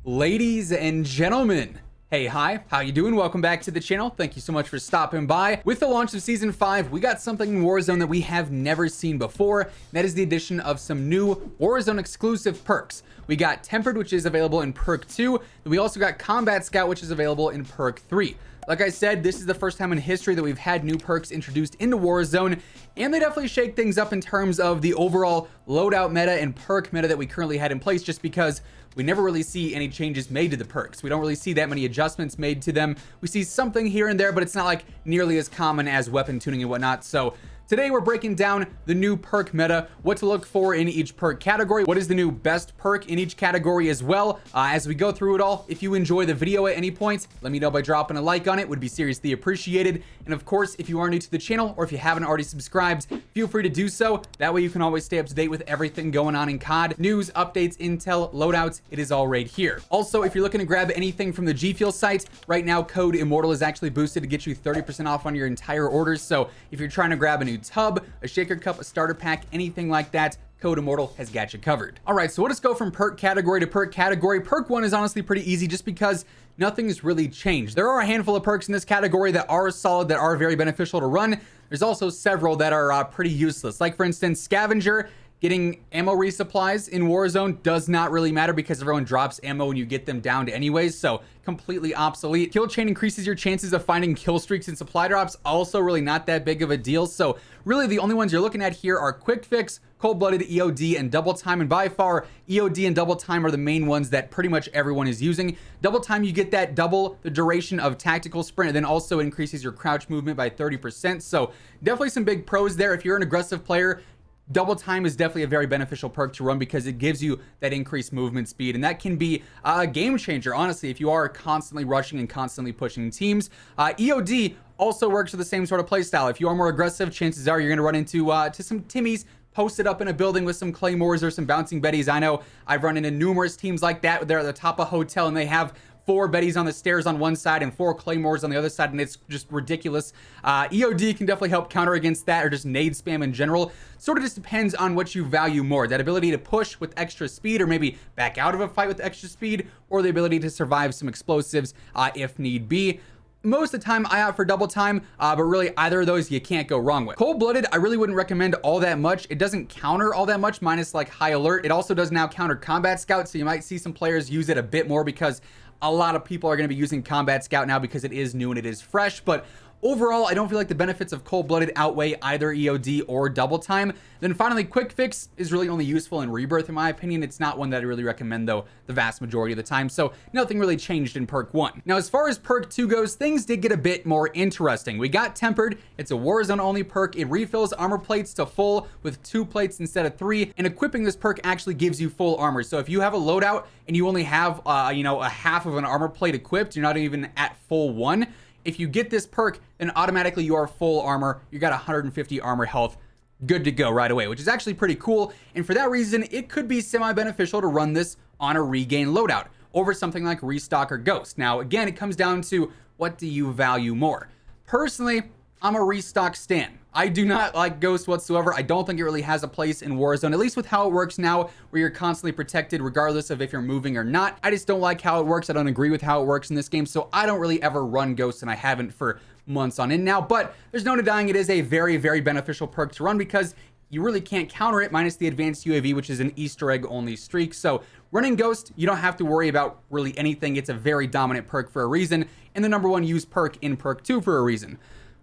Ladies and gentlemen, hey, hi, how you doing? Welcome back to the channel. Thank you so much for stopping by. With the launch of Season 5, we got something in Warzone that we have never seen before. That is the addition of some new Warzone exclusive perks. We got Tempered, which is available in Perk 2, and we also got Combat Scout, which is available in Perk 3. Like I said, this is the first time in history that we've had new perks introduced into Warzone, and they definitely shake things up in terms of the overall loadout meta and perk meta that we currently had in place, just because we never really see any changes made to the perks. We don't really see that many adjustments made to them. We see something here and there, but it's not like nearly as common as weapon tuning and whatnot. So today we're breaking down the new perk meta, what to look for in each perk category, what is the new best perk in each category as well. As we go through it all, if you enjoy the video at any point, let me know by dropping a like on it. Would be seriously appreciated. And of course, if you are new to the channel or if you haven't already subscribed, feel free to do so. That way you can always stay up to date with everything going on in COD. News, updates, intel, loadouts, it is all right here. Also, if you're looking to grab anything from the G Fuel site, right now Code WHosImmortal is actually boosted to get you 30% off on your entire orders. So if you're trying to grab a new tub, a shaker cup, a starter pack, anything like that, Code WHosImmortal has got you covered. All right, so let us go from perk category to perk category. Perk 1 is honestly pretty easy just because nothing's really changed. There are a handful of perks in this category that are solid, that are very beneficial to run. There's also several that are pretty useless. Like for instance, Scavenger. Getting ammo resupplies in Warzone does not really matter because everyone drops ammo when you get them downed anyways, so completely obsolete. Kill chain increases your chances of finding kill streaks and supply drops, also really not that big of a deal. So really the only ones you're looking at here are Quick Fix, Cold-Blooded, EOD, and Double Time, and by far EOD and Double Time are the main ones that pretty much everyone is using. Double Time, you get that double the duration of tactical sprint, and then also increases your crouch movement by 30%, so definitely some big pros there. If you're an aggressive player, Double Time is definitely a very beneficial perk to run because it gives you that increased movement speed, and that can be a game changer, honestly, if you are constantly rushing and constantly pushing teams. EOD also works with the same sort of playstyle. If you are more aggressive, chances are you're going to run into to some Timmies posted up in a building with some claymores or some bouncing betties. I know I've run into numerous teams like that. They're at the top of a hotel and they have 4 betties on the stairs on one side and 4 claymores on the other side, and it's just ridiculous. EOD can definitely help counter against that, or just nade spam in general. Sort of just depends on what you value more, that ability to push with extra speed or maybe back out of a fight with extra speed, or the ability to survive some explosives if need be. Most of the time I opt for Double Time, but really either of those you can't go wrong with. Cold-Blooded, I really wouldn't recommend all that much. It doesn't counter all that much, minus like High Alert. It also does now counter Combat Scout, so you might see some players use it a bit more because a lot of people are going to be using Combat Scout now because it is new and it is fresh. But overall, I don't feel like the benefits of Cold-Blooded outweigh either EOD or Double Time. Then finally, Quick Fix is really only useful in Rebirth, in my opinion. It's not one that I really recommend, though, the vast majority of the time. So nothing really changed in Perk 1. Now, as far as Perk 2 goes, things did get a bit more interesting. We got Tempered. It's a Warzone-only perk. It refills armor plates to full with 2 plates instead of 3. And equipping this perk actually gives you full armor. So if you have a loadout and you only have, a half of an armor plate equipped, you're not even at full 1. If you get this perk, then automatically you are full armor. You got 150 armor health, good to go right away, which is actually pretty cool. And for that reason, it could be semi-beneficial to run this on a regain loadout over something like Restock or Ghost. Now, again, it comes down to what do you value more? Personally, I'm a Restock stan. I do not like Ghost whatsoever. I don't think it really has a place in Warzone, at least with how it works now, where you're constantly protected regardless of if you're moving or not. I just don't like how it works. I don't agree with how it works in this game, so I don't really ever run Ghost, and I haven't for months on end now. But there's no denying it is a very, very beneficial perk to run because you really can't counter it minus the advanced UAV, which is an Easter egg only streak. So running Ghost, you don't have to worry about really anything. It's a very dominant perk for a reason, and the #1 used perk in Perk 2 for a reason.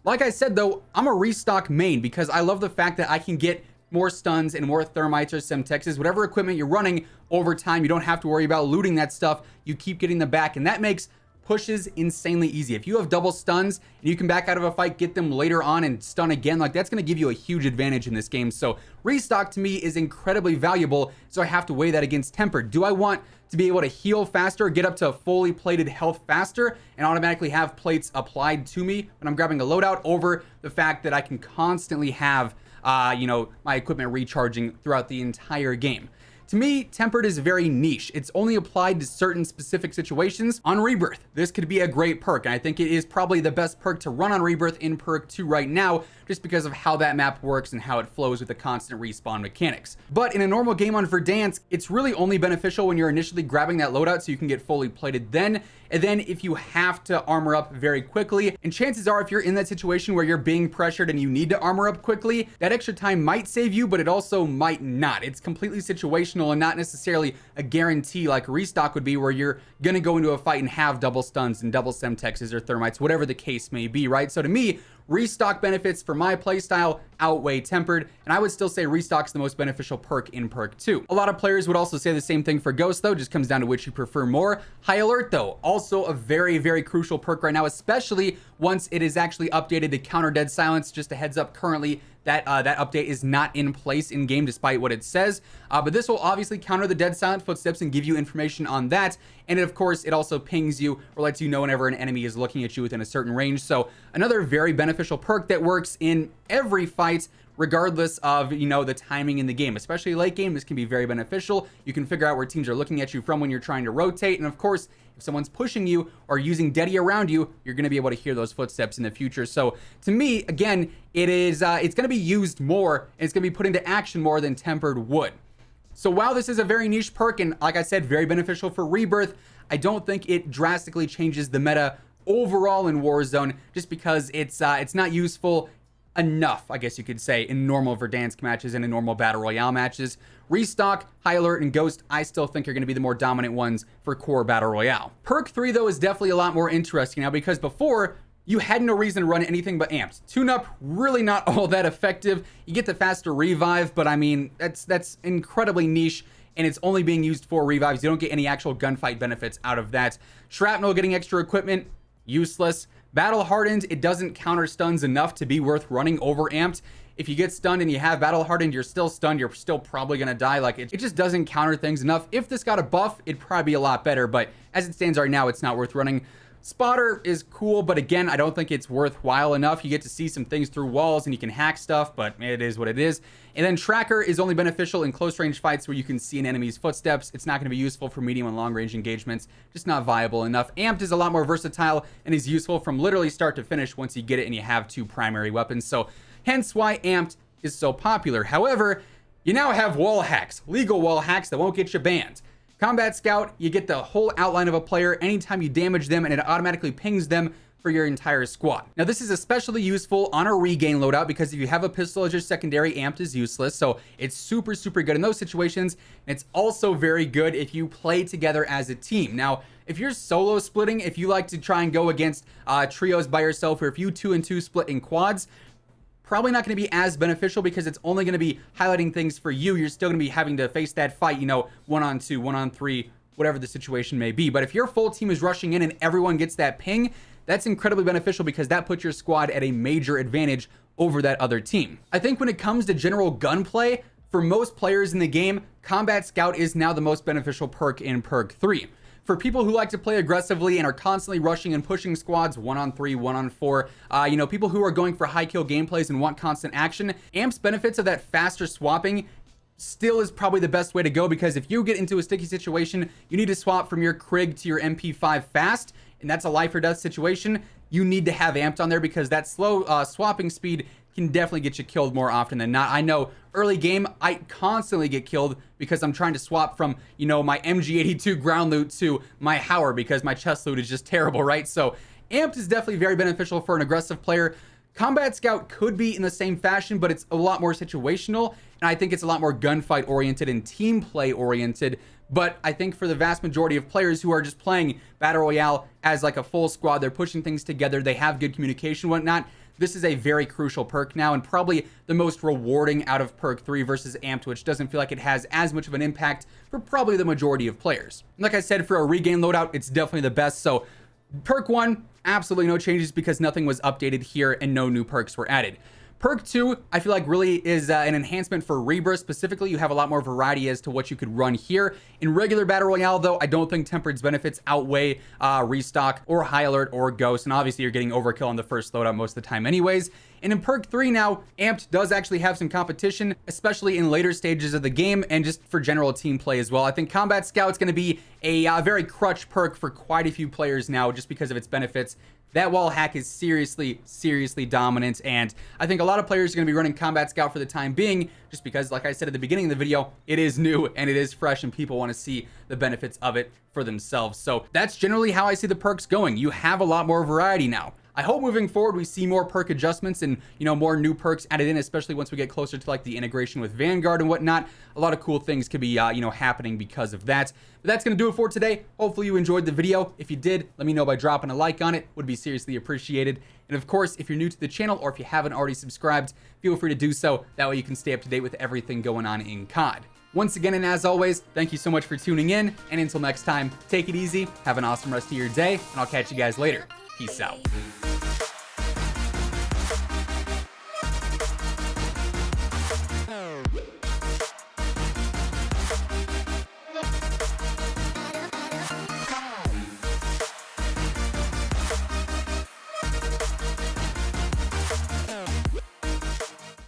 Like I said, though, I'm a Restock main because I love the fact that I can get more stuns and more thermites or semtexes, whatever equipment you're running over time. You don't have to worry about looting that stuff. You keep getting them back, and that makes pushes insanely easy. If you have double stuns and you can back out of a fight, get them later on and stun again, like that's going to give you a huge advantage in this game. So Restock to me is incredibly valuable, so I have to weigh that against Tempered. Do I want to be able to heal faster, get up to fully plated health faster, and automatically have plates applied to me when I'm grabbing a loadout, over the fact that I can constantly have my equipment recharging throughout the entire game? To me, Tempered is very niche. It's only applied to certain specific situations. On Rebirth, this could be a great perk, and I think it is probably the best perk to run on Rebirth in perk 2 right now, just because of how that map works and how it flows with the constant respawn mechanics. But in a normal game on Verdansk, it's really only beneficial when you're initially grabbing that loadout so you can get fully plated then, and then if you have to armor up very quickly, and chances are if you're in that situation where you're being pressured and you need to armor up quickly, that extra time might save you, but it also might not. It's completely situational and not necessarily a guarantee like restock would be, where you're gonna go into a fight and have double stuns and double semtexes or thermites, whatever the case may be, right? So to me, restock benefits for my playstyle outweigh Tempered, and I would still say restock's the most beneficial perk in perk 2. A lot of players would also say the same thing for Ghost though, just comes down to which you prefer more. High Alert though, also a very, very crucial perk right now, especially once it is actually updated to counter dead silence. Just a heads up, currently that update is not in place in game despite what it says, but this will obviously counter the dead silent footsteps and give you information on that. And of course it also pings you or lets you know whenever an enemy is looking at you within a certain range. So another very beneficial perk that works in every fight regardless of, you know, the timing in the game. Especially late game, this can be very beneficial. You can figure out where teams are looking at you from when you're trying to rotate, and of course if someone's pushing you or using Deddy around you, you're going to be able to hear those footsteps in the future. So to me, again, it is it's going to be used more and it's going to be put into action more than Tempered would. So while this is a very niche perk and, like I said, very beneficial for Rebirth, I don't think it drastically changes the meta overall in Warzone, just because it's not useful enough, I guess you could say, in normal Verdansk matches and in normal Battle Royale matches. Restock, High Alert, and Ghost, I still think are going to be the more dominant ones for core Battle Royale. Perk 3, though, is definitely a lot more interesting now, because before, you had no reason to run anything but amped. Tune-up, really not all that effective. You get the faster revive, but I mean, that's incredibly niche, and it's only being used for revives. You don't get any actual gunfight benefits out of that. Shrapnel getting extra equipment, useless. Battle Hardened, it doesn't counter stuns enough to be worth running over amped. If you get stunned and you have Battle Hardened, you're still stunned, you're still probably gonna die. Like, it just doesn't counter things enough. If this got a buff, it'd probably be a lot better, but as it stands right now, it's not worth running. Spotter is cool, but again, I don't think it's worthwhile enough. You get to see some things through walls and you can hack stuff, but it is what it is. And then Tracker is only beneficial in close range fights where you can see an enemy's footsteps. It's not going to be useful for medium and long range engagements, just not viable enough. Amped is a lot more versatile and is useful from literally start to finish once you get it and you have two primary weapons. So hence why Amped is so popular. However, you now have wall hacks, legal wall hacks that won't get you banned. Combat Scout, you get the whole outline of a player anytime you damage them, and it automatically pings them for your entire squad. Now, this is especially useful on a regain loadout, because if you have a pistol as your secondary, amped is useless. So it's super, super good in those situations. And it's also very good if you play together as a team. Now, if you're solo splitting, if you like to try and go against trios by yourself, or if you 2 and 2 split in quads, probably not going to be as beneficial, because it's only going to be highlighting things for you. You're still going to be having to face that fight, you know, 1-on-2, 1-on-3, whatever the situation may be. But if your full team is rushing in and everyone gets that ping, that's incredibly beneficial, because that puts your squad at a major advantage over that other team. I think when it comes to general gunplay, for most players in the game, Combat Scout is now the most beneficial perk in perk 3. For people who like to play aggressively and are constantly rushing and pushing squads 1-on-3, 1-on-4, you know, people who are going for high kill gameplays and want constant action, Amp's benefits of that faster swapping still is probably the best way to go, because if you get into a sticky situation, you need to swap from your Krig to your MP5 fast, and that's a life or death situation. You need to have Amped on there, because that slow swapping speed can definitely get you killed more often than not. I know early game, I constantly get killed because I'm trying to swap from, you know, my MG82 ground loot to my Hauer, because my chest loot is just terrible, right? So Amped is definitely very beneficial for an aggressive player. Combat Scout could be in the same fashion, but it's a lot more situational, and I think it's a lot more gunfight oriented and team play oriented. But I think for the vast majority of players who are just playing Battle Royale as like a full squad, they're pushing things together, they have good communication, whatnot, this is a very crucial perk now, and probably the most rewarding out of perk 3 versus Amped, which doesn't feel like it has as much of an impact for probably the majority of players. Like I said, for a regain loadout, it's definitely the best. So perk 1, absolutely no changes, because nothing was updated here and no new perks were added. Perk 2, I feel like really is an enhancement for Rebirth specifically. You have a lot more variety as to what you could run here. In regular Battle Royale, though, I don't think Tempered's benefits outweigh Restock or High Alert or Ghost, and obviously you're getting overkill on the first loadout most of the time anyways. And in Perk 3 now, Amped does actually have some competition, especially in later stages of the game and just for general team play as well. I think Combat Scout's going to be a very crutch perk for quite a few players now just because of its benefits. That wall hack is seriously dominant, and I think a lot of players are going to be running Combat Scout for the time being just because, like I said at the beginning of the video, it is new and it is fresh and people want to see the benefits of it for themselves. So that's generally how I see the perks going. You have a lot more variety now. I hope moving forward we see more perk adjustments and, you know, more new perks added in, especially once we get closer to like the integration with Vanguard and whatnot. A lot of cool things could be, you know, happening because of that. But that's going to do it for today. Hopefully you enjoyed the video. If you did, let me know by dropping a like on it. Would be seriously appreciated. And of course, if you're new to the channel or if you haven't already subscribed, feel free to do so. That way you can stay up to date with everything going on in COD. Once again, and as always, thank you so much for tuning in. And until next time, take it easy, have an awesome rest of your day, and I'll catch you guys later. Peace out.